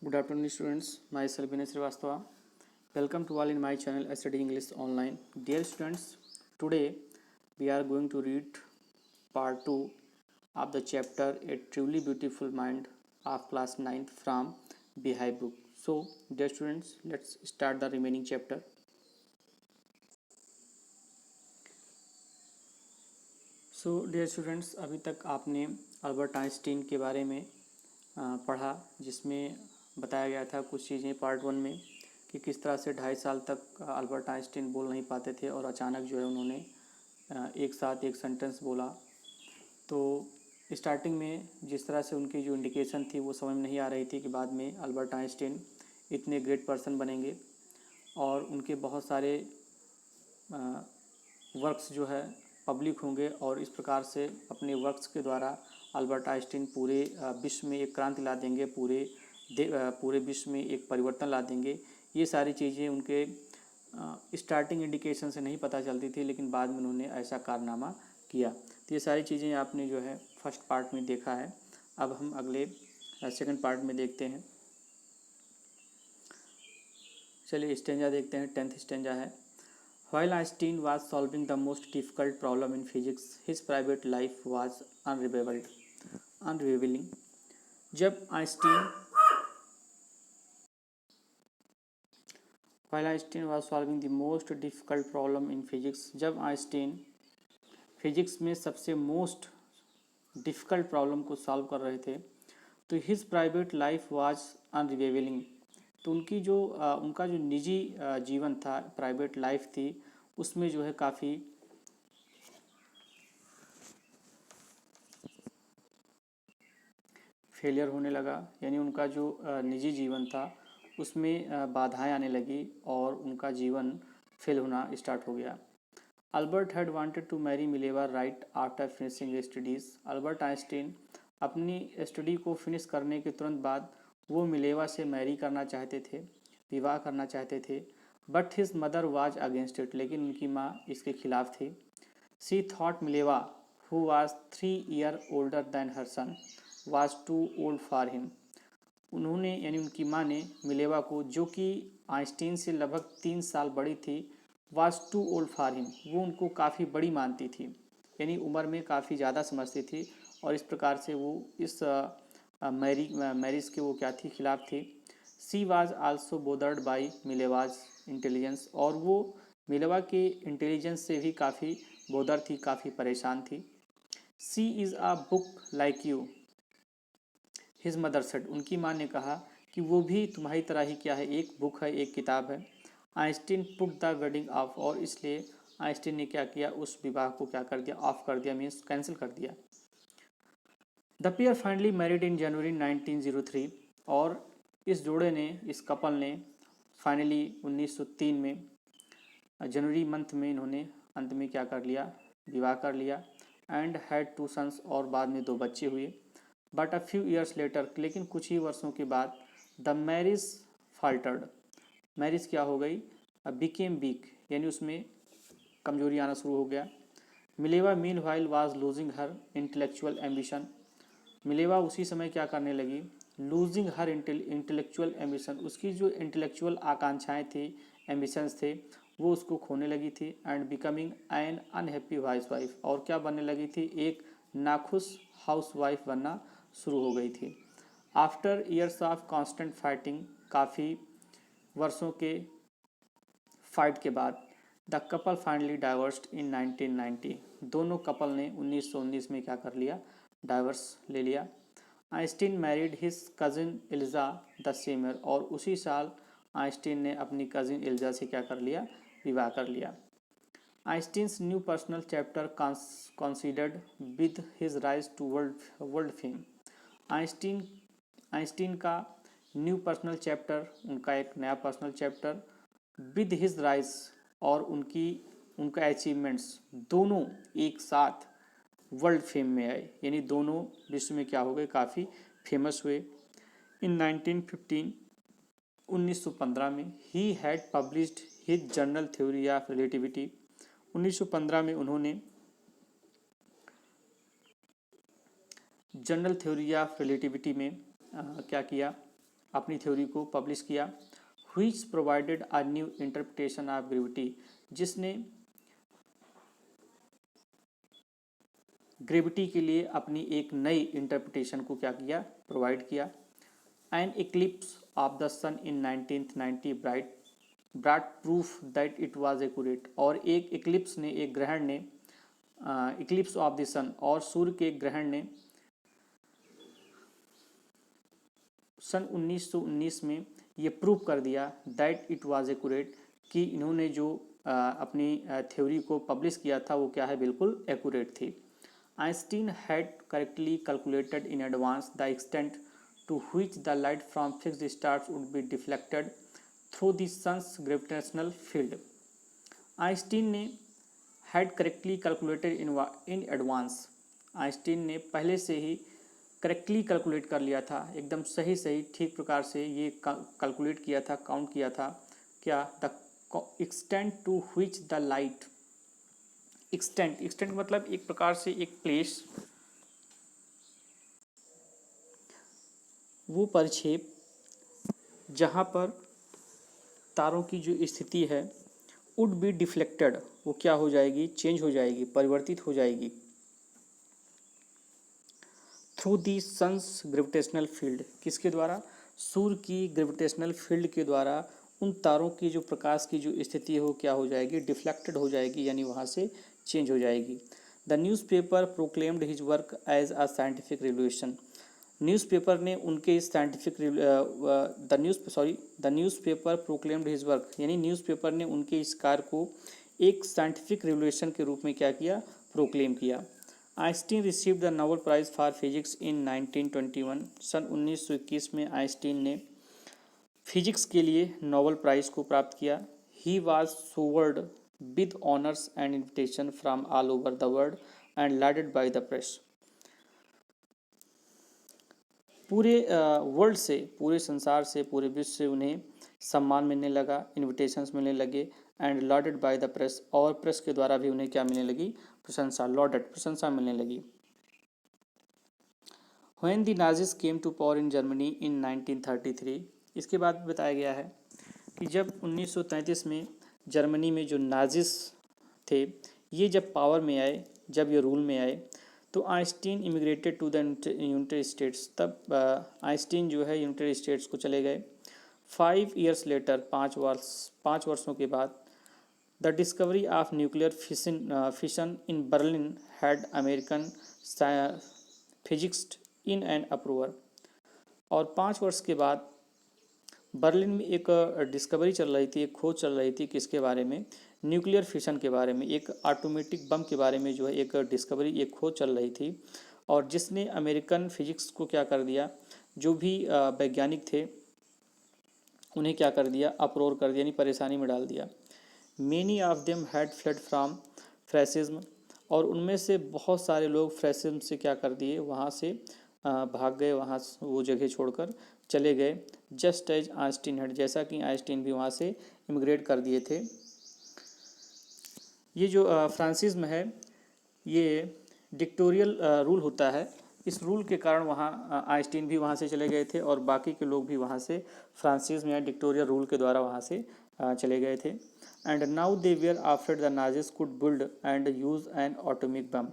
Good afternoon, students. Myself Vinay Srivastava. Welcome to all in my channel Study English Online. Dear students, today we are going to read part 2 of the chapter A Truly Beautiful Mind of class 9th from Beehive book. So, dear students, let's start the remaining chapter. So dear students, अभी तक आपने Albert Einstein के बारे में पढ़ा, जिसमें बताया गया था कुछ चीज़ें पार्ट 1 में कि किस तरह से 2.5 साल तक अल्बर्ट आइंस्टीन बोल नहीं पाते थे और अचानक जो है उन्होंने एक साथ एक सेंटेंस बोला। तो स्टार्टिंग में जिस तरह से उनकी जो इंडिकेशन थी वो समझ में नहीं आ रही थी कि बाद में अल्बर्ट आइंस्टीन इतने ग्रेट पर्सन बनेंगे और उनके बहुत सारे वर्क्स जो है पब्लिक होंगे और इस प्रकार से अपने वर्क्स के द्वारा अल्बर्ट आइंस्टीन पूरे विश्व में एक क्रांति ला देंगे, पूरे विश्व में एक परिवर्तन ला देंगे। ये सारी चीज़ें उनके स्टार्टिंग इंडिकेशन से नहीं पता चलती थी, लेकिन बाद में उन्होंने ऐसा कारनामा किया। तो ये सारी चीज़ें आपने जो है फर्स्ट पार्ट में देखा है। अब हम अगले सेकंड पार्ट में देखते हैं। चलिए स्टेंजा देखते हैं। 10th स्टेंजा है, While Einstein was solving the most difficult problem in physics, his private life was unrevealing. जब Einstein While Einstein was solving the most difficult problem in physics, जब Einstein physics में सबसे most difficult problem को solve कर रहे थे, तो his private life was अनरिवेलिंग। तो उनका जो निजी जीवन था, प्राइवेट लाइफ थी, उसमें जो है काफ़ी फेलियर होने लगा। यानी उनका जो निजी जीवन था उसमें बाधाएं आने लगी और उनका जीवन फेल होना स्टार्ट हो गया। Albert had wanted to marry Mileva right after finishing studies. Albert Einstein अपनी स्टडी को फिनिश करने के तुरंत बाद वो मिलेवा से मैरी करना चाहते थे, विवाह करना चाहते थे। But his mother was against it, लेकिन उनकी माँ इसके खिलाफ थी। She thought Mileva who was 3 year older than her son was too old for him. उन्होंने यानी उनकी माँ ने मिलेवा को, जो कि आइंस्टीन से लगभग 3 साल बड़ी थी, was too old for him, वो उनको काफ़ी बड़ी मानती थी, यानी उम्र में काफ़ी ज़्यादा समझती थी और इस प्रकार से वो इस मैरिज के वो क्या थी, खिलाफ थी। She was also bothered by Mileva's intelligence, और वो मिलेवा के इंटेलिजेंस से भी काफ़ी बोदर थी, काफ़ी परेशान थी। She is a book like you his mother said, उनकी माँ ने कहा कि वो भी तुम्हारी तरह ही क्या है, एक बुक है, एक किताब है। Einstein put the wedding of, और इसलिए आइंस्टीन ने क्या किया, उस विवाह को क्या कर दिया, ऑफ कर दिया, मीन्स कैंसिल कर दिया। The pair finally married in January 1903, और इस जोड़े ने, इस कपल ने फाइनली 1903 में जनवरी मंथ में इन्होंने अंत में क्या कर लिया, विवाह कर लिया। एंड हैड 2 सन्स, और बाद में 2 बच्चे हुए। But a few years later, लेकिन कुछ ही वर्षों के बाद, द मैरिज फाल्टर्ड, मैरिज क्या हो गई, बिकेम वीक, यानी उसमें कमजोरी आना शुरू हो गया। Mileva mean while was losing her intellectual ambition, Mileva उसी समय क्या करने लगी, लूजिंग हर इंटेलेक्चुअल एम्बिशन, उसकी जो इंटेलेक्चुअल आकांक्षाएं थी, एम्बिशंस थे, वो उसको खोने लगी थी। And becoming an unhappy house wife, और क्या बनने लगी थी, एक नाखुश हाउस वाइफ बनना शुरू हो गई थी। After years of constant fighting, काफ़ी वर्षों के फाइट के बाद, द कपल फाइनली डाइवर्स्ड इन 1990, दोनों कपल ने 1919 में क्या कर लिया, डाइवर्स ले लिया। Einstein married his cousin Elsa the same year, और उसी साल आइंस्टीन ने अपनी कजिन इल्जा से क्या कर लिया, विवाह कर लिया। Einstein's new personal chapter considered with his rise to world fame, Einstein का न्यू पर्सनल चैप्टर, उनका एक नया personal chapter, with his rise, और उनका अचीवमेंट्स, दोनों एक साथ वर्ल्ड फेम में आए, यानी दोनों विश्व में क्या हो गए, काफ़ी फेमस हुए। इन 1915, 1915 में, he had published his journal theory of relativity, 1915 में उन्होंने जनरल थ्योरी ऑफ रिलेटिविटी में क्या किया, अपनी थ्योरी को पब्लिश किया। Which provided a new interpretation of gravity, जिसने ग्रेविटी के लिए अपनी एक नई इंटरप्रिटेशन को क्या किया, प्रोवाइड किया। An eclipse of the sun in 1990 brought proof that it was accurate, और एक इक्लिप्स ने, एक ग्रहण ने, इक्लिप्स ऑफ द सन और सूर्य के ग्रहण ने सन 1919 में ये प्रूव कर दिया दैट इट वाज एक्यूरेट, कि इन्होंने जो अपनी थ्योरी को पब्लिश किया था वो क्या है, बिल्कुल एक्यूरेट थी। Einstein had correctly calculated in advance the extent to which the light from fixed stars would be deflected through the sun's gravitational field. Einstein ने had correctly calculated in advance, Einstein ने पहले से ही correctly calculate कर लिया था, एकदम सही सही ठीक प्रकार से ये कैलकुलेट किया था, काउंट किया था, क्या, the extent to which the light, extent मतलब एक प्रकार से एक प्लेस, वो परिक्षेप जहाँ पर तारों की जो स्थिति है वुड बी डिफ्लेक्टेड, वो क्या हो जाएगी, चेंज हो जाएगी, परिवर्तित हो जाएगी, through the sun's gravitational field, किसके द्वारा, सूर्य की ग्रेविटेशनल फील्ड के द्वारा उन तारों की जो प्रकाश की जो स्थिति है वो क्या हो जाएगी, डिफ्लेक्टेड हो जाएगी, यानी वहाँ से चेंज हो जाएगी। The newspaper proclaimed his work as a scientific revolution, newspaper ने उनके इस scientific the newspaper proclaimed his work, यानी न्यूज़पेपर ने उनके इस कार्य को एक साइंटिफिक रिवोल्यूशन के रूप में क्या किया, प्रोक्लेम किया। Einstein received the Nobel prize for physics in 1921, सन 1921 में आइंस्टीन ने फिजिक्स के लिए नोबेल प्राइज़ को प्राप्त किया। He was showered with honours and invitation from all over the world and lauded by the press, पूरे वर्ल्ड से, पूरे संसार से, पूरे विश्व से उन्हें सम्मान मिलने लगा, इन्विटेशंस मिलने लगे, and loaded bye the press, और प्रेस के द्वारा भी उन्हें क्या मिलने लगी, प्रशंसा, लॉडेड, प्रशंसा मिलने लगी। When the Nazis came to power in Germany in 1933, इसके बाद बताया गया है कि जब 1933 में जर्मनी में जो नाजिस थे ये जब पावर में आए, जब ये रूल में आए, तो Einstein emigrated to the United States, तब आइंस्टीन जो है यूनाइटेड स्टेट्स को चले गए। 5 ईयर्स लेटर, 5 वर्षों के बाद, the discovery of nuclear fission in Berlin had American physicists in an uproar, और 5 वर्ष के बाद बर्लिन में एक डिस्कवरी चल रही थी, एक खोज चल रही थी, किसके बारे में, न्यूक्लियर फिशन के बारे में, एक ऑटोमेटिक बम के बारे में जो है एक डिस्कवरी, एक खोज चल रही थी, और जिसने अमेरिकन फिजिक्स को क्या कर दिया, जो भी वैज्ञानिक थे उन्हें क्या कर दिया, अप्रोर कर दिया, यानी परेशानी में डाल दिया। Many of them had fled from fascism, और उनमें से बहुत सारे लोग फ्रेसिज्म से क्या कर दिए, वहाँ से भाग गए, वहाँ वो जगह छोड़कर चले गए। जस्ट एज आइंस्टीन हैड, जैसा कि आइंस्टीन भी वहाँ से इमिग्रेट कर दिए थे। ये जो फ्रांसिज्म है ये डिक्टोरियल रूल होता है, इस रूल के कारण वहाँ आइंस्टीन भी वहाँ से चले गए थे, और बाकी के लोग भी वहाँ से फ्रांसिज्म या डिक्टोरियल रूल के द्वारा वहाँ से चले गए थे। And now they were afraid the Nazis could build and use an atomic bomb,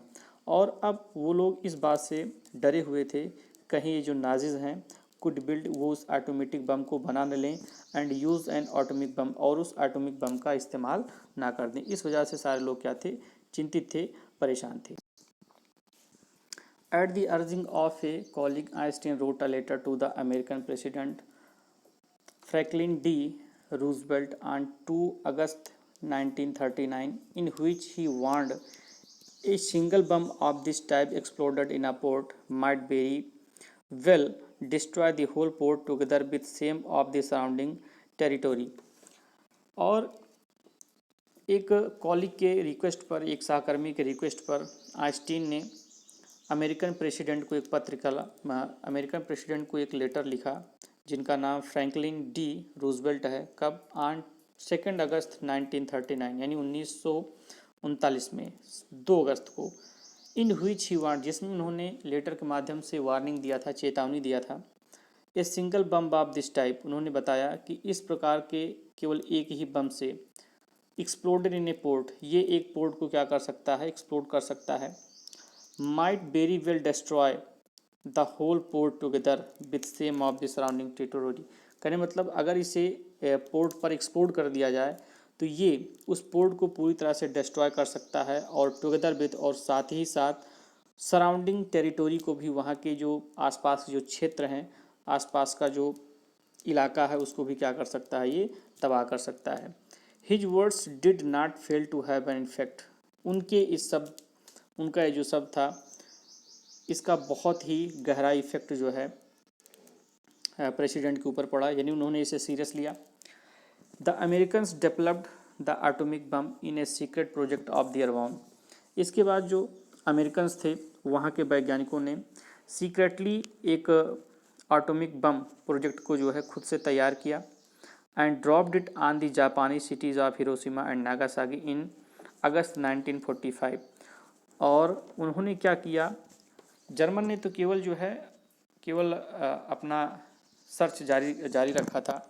और अब वो लोग इस बात से डरे हुए थे कहीं ये जो नाजिज हैं कुड बिल्ड, वो उस ऑटोमेटिक बम को बना न लें, and use an atomic bomb, और उस ऑटोमिक बम का इस्तेमाल ना कर दें। इस वजह से सारे लोग क्या थे, चिंतित थे, परेशान थे। At the urging of a colleague, Einstein wrote a letter to the American President Franklin D. Roosevelt on 2 August 1939, in which he warned a single bomb of this type exploded in a port might very well destroy the whole port together with same of the surrounding territory। और एक colleague के request पर, एक सहकर्मी के request पर Einstein ने American president को एक अमेरिकन प्रेसिडेंट को एक लेटर लिखा जिनका नाम फ्रैंकलिन डी रूजवेल्ट है। कब, ऑन 2 अगस्त 1939, यानी 1939 में 2 अगस्त को। इन व्हिच ही वार्न, जिसमें उन्होंने लेटर के माध्यम से वार्निंग दिया था, चेतावनी दिया था a single bomb of this type, उन्होंने बताया कि इस प्रकार के केवल एक ही बम से एक्सप्लोडेड इन ए पोर्ट, ये एक पोर्ट को क्या कर सकता है, एक्सप्लोड कर सकता है, might very well destroy the whole port together with some of the surrounding territory. कहने मतलब अगर इसे पोर्ट पर एक्सप्लोड कर दिया जाए तो ये उस पोर्ट को पूरी तरह से डिस्ट्रॉय कर सकता है और टुगेदर विथ, और साथ ही साथ सराउंडिंग टेरिटोरी को भी, वहाँ के जो आसपास जो क्षेत्र हैं, आसपास का जो इलाका है उसको भी क्या कर सकता है, ये तबाह कर सकता है। His words did not fail to have an effect, उनके इस सब, उनका ये जो शब्द था इसका बहुत ही गहरा इफेक्ट जो है प्रेसिडेंट के ऊपर पड़ा, यानी उन्होंने इसे सीरियस लिया। The Americans developed the atomic bomb in a secret project of their own. इसके बाद जो अमेरिकन्स थे वहाँ के वैज्ञानिकों ने सीक्रेटली एक एटॉमिक बम प्रोजेक्ट को जो है खुद से तैयार किया and dropped it on the Japanese cities of Hiroshima and Nagasaki in August 1945। और उन्होंने क्या किया, जर्मन ने तो केवल जो है केवल अपना सर्च जारी रखा था,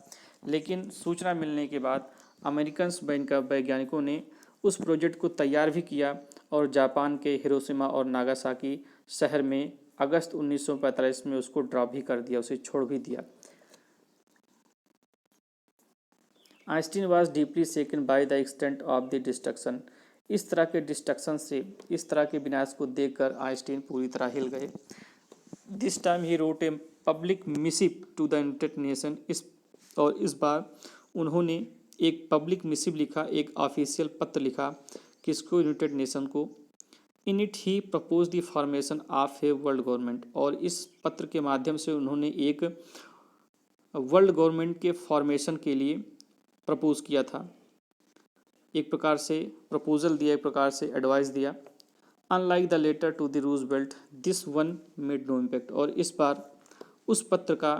लेकिन सूचना मिलने के बाद अमेरिकन्स वैज्ञानिकों ने उस प्रोजेक्ट को तैयार भी किया और जापान के हिरोशिमा और नागासाकी शहर में अगस्त 1945 में उसको ड्रॉप भी कर दिया, उसे छोड़ भी दिया। Einstein was deeply shaken by the extent of the destruction. इस तरह के डिस्ट्रक्शन से, इस तरह के विनाश को देखकर आइंस्टीन पूरी तरह हिल गए। This time he wrote a public missive to the United Nation. इस बार उन्होंने एक पब्लिक मिसिव लिखा, एक ऑफिशियल पत्र लिखा, किसको, यूनाइटेड नेशन को। In it he propose the formation of a world government, और इस पत्र के माध्यम से उन्होंने एक वर्ल्ड गवर्नमेंट के फॉर्मेशन के लिए प्रपोज किया था, एक प्रकार से प्रपोजल दिया, एक प्रकार से एडवाइस दिया। Unlike the letter to the Roosevelt this one made no impact, और इस बार उस पत्र का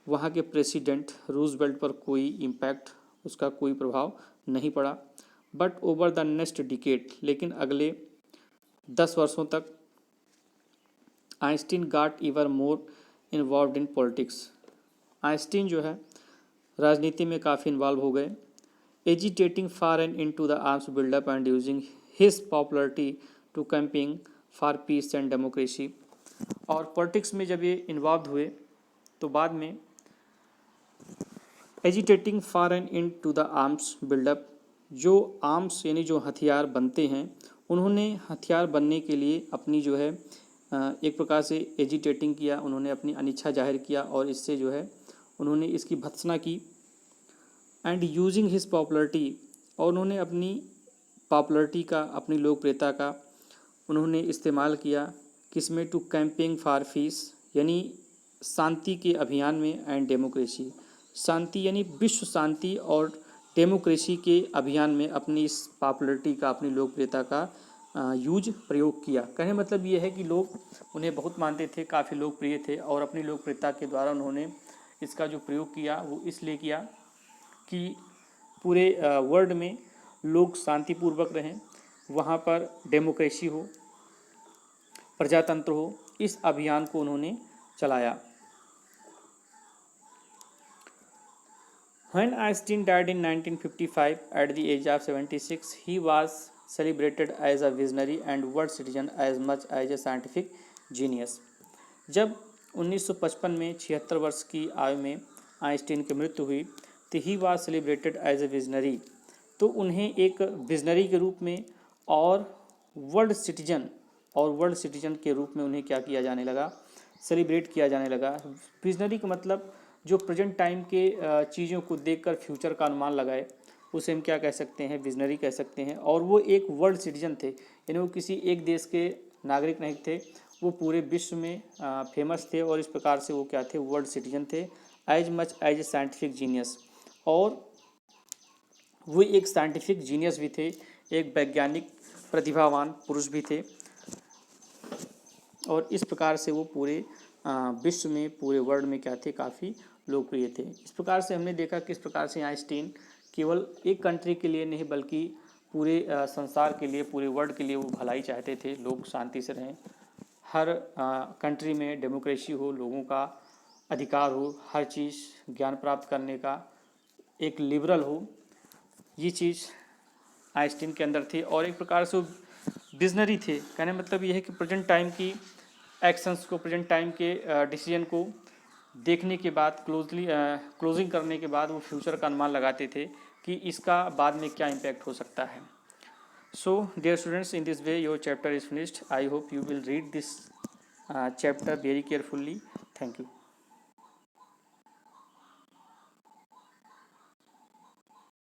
वहाँ के प्रेसिडेंट रूजवेल्ट पर कोई इम्पैक्ट, उसका कोई प्रभाव नहीं पड़ा। But over the next decade, लेकिन अगले 10 वर्षों तक Einstein got ever more involve in politics. Einstein जो है राजनीति में काफ़ी इन्वॉल्व हो गए। Agitating for and in to the arms buildup and using his popularity to campaign for peace and democracy. और पॉलिटिक्स में जब ये इन्वॉल्व हुए तो बाद में agitating for and in to the arms buildup, जो आर्म्स यानी जो हथियार बनते हैं, उन्होंने हथियार बनने के लिए अपनी जो है एक प्रकार से एजिटेटिंग किया, उन्होंने अपनी अनिच्छा जाहिर किया और इससे जो है उन्होंने इसकी भत्सना की। एंड यूजिंग हिज पॉपुलरिटी, और उन्होंने अपनी पॉपुलरिटी का, अपनी लोकप्रियता का उन्होंने इस्तेमाल किया, किसमें, टू कैंपिंग फॉर पीस, यानी शांति के अभियान में, एंड डेमोक्रेसी, शांति यानी विश्व शांति और डेमोक्रेसी के अभियान में अपनी इस पॉपुलरिटी का, अपनी लोकप्रियता का प्रयोग किया। कहने मतलब ये है कि लोग उन्हें बहुत मानते थे, काफ़ी लोकप्रिय थे, और अपनी लोकप्रियता के द्वारा उन्होंने इसका जो प्रयोग किया वो इसलिए किया कि पूरे वर्ल्ड में लोग शांतिपूर्वक रहें, वहाँ पर डेमोक्रेसी हो, प्रजातंत्र हो, इस अभियान को उन्होंने चलाया। When Einstein died in 1955 at the age of 76, he was celebrated as a visionary and world citizen as much as a scientific genius. जब 1955 में 76 वर्ष की आयु में आइंस्टीन की मृत्यु हुई तो he was celebrated as a visionary, तो उन्हें एक विजनरी के रूप में और वर्ल्ड सिटीजन के रूप में उन्हें क्या किया जाने लगा, सेलिब्रेट किया जाने लगा। विजनरी का मतलब जो प्रेजेंट टाइम के चीज़ों को देखकर फ्यूचर का अनुमान लगाए, उसे हम क्या कह सकते हैं, विजनरी कह सकते हैं। और वो एक वर्ल्ड सिटीजन थे, यानी वो किसी एक देश के नागरिक नहीं थे, वो पूरे विश्व में फेमस थे, और इस प्रकार से वो क्या थे, वर्ल्ड सिटीजन थे। As much as a scientific genius, और वो एक साइंटिफिक जीनियस भी थे, एक वैज्ञानिक प्रतिभावान पुरुष भी थे, और इस प्रकार से वो पूरे विश्व में, पूरे वर्ल्ड में क्या थे, काफ़ी लोकप्रिय थे। इस प्रकार से हमने देखा किस प्रकार से आइंस्टीन केवल एक कंट्री के लिए नहीं बल्कि पूरे संसार के लिए, पूरे वर्ल्ड के लिए वो भलाई चाहते थे, लोग शांति से रहें, हर कंट्री में डेमोक्रेसी हो, लोगों का अधिकार हो, हर चीज़ ज्ञान प्राप्त करने का एक लिबरल हो, ये चीज़ आइंस्टीन के अंदर थी। और एक प्रकार से वो विजनरी थे। कहने मतलब ये है कि प्रेजेंट टाइम की एक्शंस को, प्रेजेंट टाइम के डिसीजन को देखने के बाद, क्लोजिंग करने के बाद वो फ्यूचर का अनुमान लगाते थे कि इसका बाद में क्या इम्पैक्ट हो सकता है। So dear students, in this way your chapter is finished. I hope you will read this chapter very carefully. Thank you.